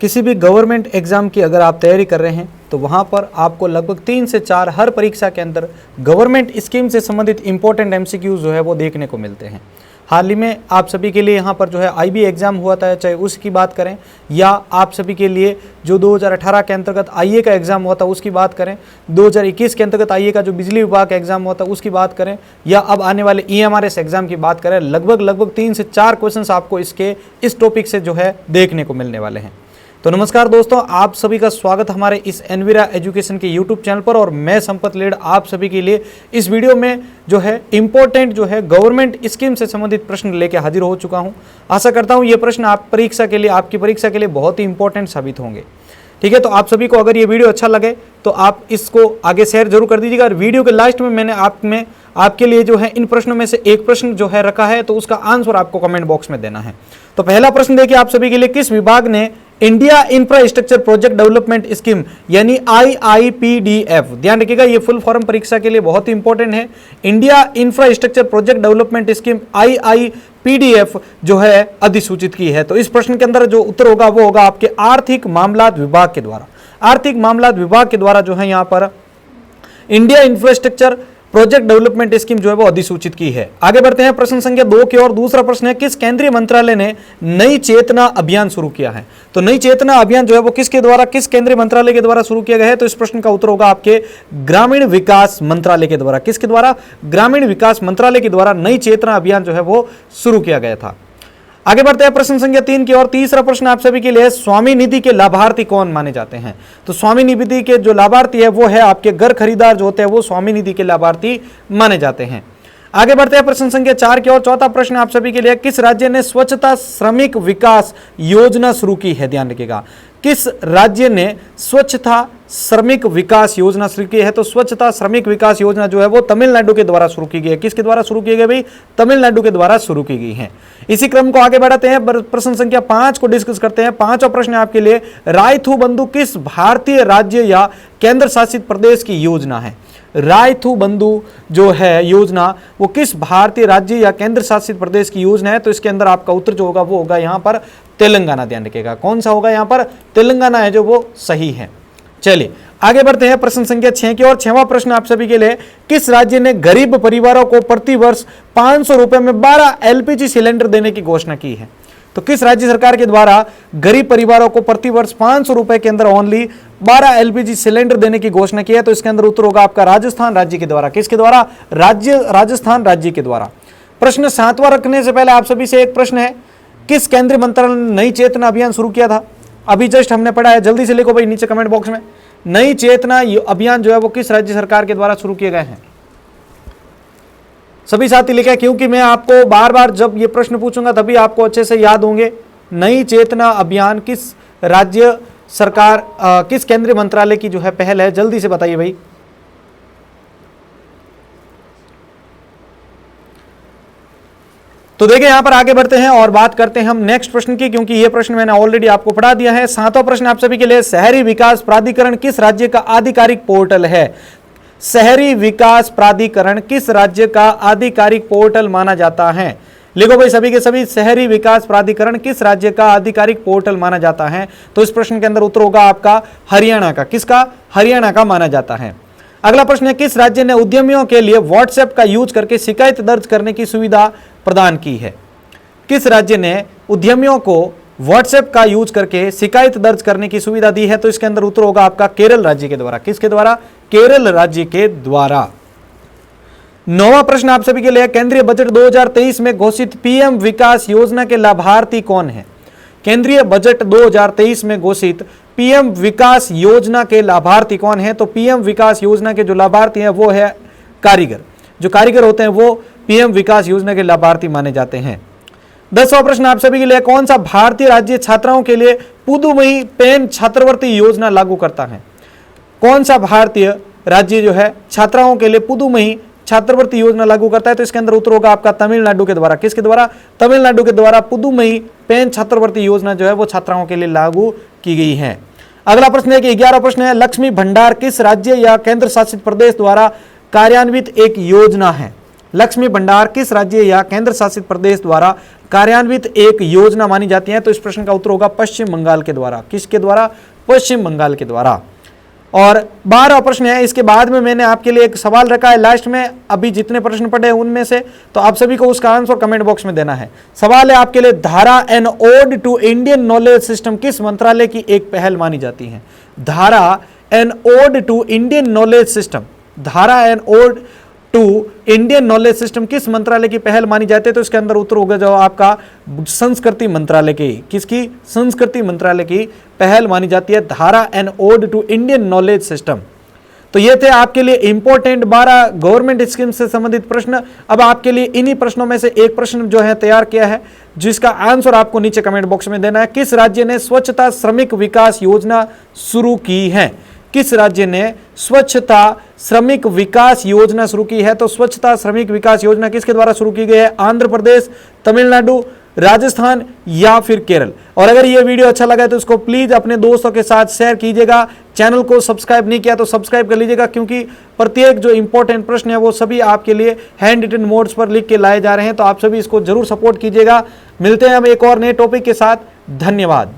किसी भी government exam की अगर आप तैयारी कर रहे हैं तो वहाँ पर आपको लगभग 3 से 4 हर परीक्षा के अंदर गवर्नमेंट स्कीम से संबंधित इंपॉर्टेंट एमसीक्यूज जो है वो देखने को मिलते हैं। हाल ही में आप सभी के लिए यहाँ पर जो है आईबी एग्ज़ाम हुआ था, चाहे उसकी बात करें या आप सभी के लिए जो 2018 के अंतर्गत आईए का एग्ज़ाम हुआ था उसकी बात करें, 2021 के अंतर्गत आईए का जो बिजली विभाग का एग्ज़ाम हुआ था उसकी बात करें, या अब आने वाले ईएमआरएस एग्ज़ाम की बात करें, लगभग 3 से 4 क्वेश्चंस आपको इस टॉपिक से जो है देखने को मिलने वाले हैं। तो नमस्कार दोस्तों, आप सभी का स्वागत हमारे इस एनवीरा एजुकेशन के यूट्यूब चैनल पर। और मैं संपत लेड आप सभी के लिए इस वीडियो में जो है इंपॉर्टेंट जो है गवर्नमेंट स्कीम से संबंधित प्रश्न लेकर हाजिर हो चुका हूं। आशा करता हूं ये प्रश्न आपकी परीक्षा के लिए बहुत ही इंपॉर्टेंट साबित होंगे। ठीक है, तो आप सभी को अगर ये वीडियो अच्छा लगे तो आप इसको आगे शेयर जरूर कर दीजिएगा। और वीडियो के लास्ट में मैंने आपके लिए जो है इन प्रश्नों में से एक प्रश्न जो है रखा है, तो उसका आंसर आपको कमेंट बॉक्स में देना है। तो पहला प्रश्न देखिए आप सभी के लिए, किस विभाग ने India infrastructure project development scheme यानी IIPDF, ध्यान रखिएगा ये फुल फॉर्म परीक्षा के लिए बहुत ही इंपॉर्टेंट है, India infrastructure project development scheme IIPDF जो है अधिसूचित की है। तो इस प्रश्न के अंदर जो उत्तर होगा वो होगा आपके आर्थिक मामलात विभाग के द्वारा। आर्थिक मामलात विभाग के द्वारा जो है यहाँ पर India infrastructure project development scheme जो है वो अधिसूचित की है। आगे बढ़ते हैं प्रश्न संख्या 2 की ओर। दूसरा प्रश्न है, किस केंद्रीय मंत्रालय ने नई चेतना अभियान शुरू किया है? तो नई चेतना अभियान जो है वो किस केंद्रीय मंत्रालय के द्वारा शुरू किया गया है? तो इस प्रश्न का उत्तर होगा आपके ग्रामीण विकास मंत्रालय के द्वारा। किसके द्वारा? ग्रामीण विकास मंत्रालय के द्वारा नई चेतना अभियान जो है वो शुरू किया गया था। आगे बढ़ते हैं प्रश्न संख्या 3 की ओर। तीसरा प्रश्न आप सभी के लिए, स्वामी निधि के लाभार्थी कौन माने जाते हैं? तो स्वामी निधि के जो लाभार्थी है वो है आपके घर खरीदार जो होते हैं वो स्वामी निधि के लाभार्थी माने जाते हैं। आगे बढ़ते हैं प्रश्न संख्या 4 की ओर। चौथा प्रश्न आप सभी के लिए, किस राज्य ने स्वच्छता श्रमिक विकास योजना शुरू की है? ध्यान रखिएगा, किस राज्य ने स्वच्छता श्रमिक विकास योजना शुरू की है? तो स्वच्छता श्रमिक विकास योजना जो है वो तमिलनाडु के द्वारा शुरू की गई है। किसके द्वारा शुरू की गई भाई? तमिलनाडु के द्वारा शुरू की गई है। इसी क्रम को आगे बढ़ाते हैं, प्रश्न संख्या 5 को डिस्कस करते हैं। पांचवा प्रश्न आपके लिए, रायथू बंधु किस भारतीय राज्य या केंद्र शासित प्रदेश की योजना है? रायथू बंधु जो है योजना वो किस भारतीय राज्य या केंद्र शासित प्रदेश की योजना है? तो इसके अंदर आपका उत्तर जो होगा वो होगा यहाँ पर तेलंगाना। ध्यान रखिएगा, कौन सा होगा यहाँ पर? तेलंगाना है जो वो सही है। चलिए आगे बढ़ते हैं प्रश्न संख्या 6 की ओर। 6वां प्रश्न आप सभी के लिए, किस राज्य ने गरीब परिवारों को प्रति वर्ष 500 रुपए में 12 LPG सिलेंडर देने की घोषणा की है? तो किस राज्य सरकार के द्वारा गरीब परिवारों को प्रति वर्ष 500 रुपए के अंदर ओनली 12 LPG सिलेंडर देने की घोषणा की है? तो इसके अंदर उत्तर होगा आपका राजस्थान राज्य के द्वारा। किसके द्वारा? राजस्थान राज्य के द्वारा। प्रश्न 7वां रखने से पहले आप सभी से एक प्रश्न है, किस केंद्रीय मंत्रालय ने नई चेतना अभियान शुरू किया था? अभी जस्ट हमने पढ़ा है, जल्दी से लिखो भाई नीचे कमेंट बॉक्स में। नई चेतना अभियान जो है वो किस राज्य सरकार के द्वारा शुरू किए गए हैं? सभी साथी लिखे, क्योंकि मैं आपको बार बार जब ये प्रश्न पूछूंगा तभी आपको अच्छे से याद होंगे। नई चेतना अभियान किस राज्य सरकार किस केंद्रीय मंत्रालय की जो है पहल है? जल्दी से बताइए भाई। तो देखिए यहां पर आगे बढ़ते हैं और बात करते हैं हम नेक्स्ट प्रश्न की, क्योंकि यह प्रश्न मैंने ऑलरेडी आपको पढ़ा दिया है। 7वां प्रश्न आप सभी के लिए, शहरी विकास प्राधिकरण किस राज्य का आधिकारिक पोर्टल है? शहरी विकास प्राधिकरण किस राज्य का आधिकारिक पोर्टल माना जाता है? लिखो भाई सभी के सभी, शहरी विकास प्राधिकरण किस राज्य का आधिकारिक पोर्टल माना जाता है? तो इस प्रश्न के अंदर उत्तर होगा आपका हरियाणा का। किसका? हरियाणा का माना जाता है। अगला प्रश्न है, किस राज्य ने उद्यमियों के लिए व्हाट्सएप का यूज करके शिकायत दर्ज करने की सुविधा प्रदान की है? किस राज्य ने उद्यमियों को व्हाट्सएप का यूज करके शिकायत दर्ज करने की सुविधा दी है? तो इसके अंदर उत्तर होगा आपका केरल राज्य के द्वारा। किसके द्वारा? केरल राज्य के द्वारा। 9वां प्रश्न आप सभी के लिए, केंद्रीय बजट 2023 में घोषित पीएम विकास योजना के लाभार्थी कौन है? केंद्रीय बजट 2023 में घोषित पीएम विकास योजना के लाभार्थी कौन है? तो पीएम विकास योजना के जो लाभार्थी हैं वो है कारीगर। जो कारीगर होते हैं वो पीएम विकास योजना के लाभार्थी माने जाते हैं। 10वां प्रश्न आप सभी के लिए, कौन सा भारतीय राज्य छात्राओं के लिए पुदुमई पेन छात्रवृत्ति योजना लागू करता है? कौन सा भारतीय राज्य जो है छात्राओं के लिए पुदुमई छात्रवृत्ति योजना लागू करता है? तो इसके अंदर उत्तर होगा आपका तमिलनाडु के द्वारा। किसके द्वारा? तमिलनाडु के द्वारा पुदुमई पेन छात्रवृत्ति योजना जो है वो छात्राओं के लिए लागू की गई है। अगला प्रश्न है कि 11वां प्रश्न है, लक्ष्मी भंडार किस राज्य या केंद्र शासित प्रदेश द्वारा कार्यान्वित एक योजना है? लक्ष्मी भंडार किस राज्य या केंद्र शासित प्रदेश द्वारा कार्यान्वित एक योजना मानी जाती है? तो इस प्रश्न का उत्तर होगा पश्चिम बंगाल के द्वारा। किसके द्वारा? पश्चिम बंगाल के द्वारा। और 12वां प्रश्न है, इसके बाद में मैंने आपके लिए एक सवाल रखा है लास्ट में, अभी जितने प्रश्न पढ़े हैं उनमें से, तो आप सभी को उसका आंसर कमेंट बॉक्स में देना है। सवाल है आपके लिए, Dhara an ode to Indian knowledge system किस मंत्रालय की एक पहल मानी जाती है? धारा an ode to Indian knowledge system, Dhara an ode to Indian knowledge system किस मंत्रालय की पहल मानी जाती है? तो इसके अंदर उत्तर होगा जो आपका संस्कृति मंत्रालय की। किसकी? संस्कृति मंत्रालय की पहल मानी जाती है धारा an ode to Indian knowledge system. तो ये थे आपके लिए इंपॉर्टेंट 12 गवर्नमेंट स्कीम से संबंधित प्रश्न। अब आपके लिए इन्हीं प्रश्नों में से एक प्रश्न जो है तैयार किया है, जिसका आंसर आपको नीचे कमेंट बॉक्स में देना है। किस राज्य ने स्वच्छता श्रमिक विकास योजना शुरू की है? किस राज्य ने स्वच्छता श्रमिक विकास योजना शुरू की है? तो स्वच्छता श्रमिक विकास योजना किसके द्वारा शुरू की गई है? आंध्र प्रदेश, तमिलनाडु, राजस्थान या फिर केरल। और अगर ये वीडियो अच्छा लगा है तो इसको प्लीज अपने दोस्तों के साथ शेयर कीजिएगा। चैनल को सब्सक्राइब नहीं किया तो सब्सक्राइब कर लीजिएगा, क्योंकि प्रत्येक जो इंपॉर्टेंट प्रश्न है वो सभी आपके लिए हैंड रिटन मोड्स पर लिख के लाए जा रहे हैं। तो आप सभी इसको जरूर सपोर्ट कीजिएगा। मिलते हैं हम एक और नए टॉपिक के साथ। धन्यवाद।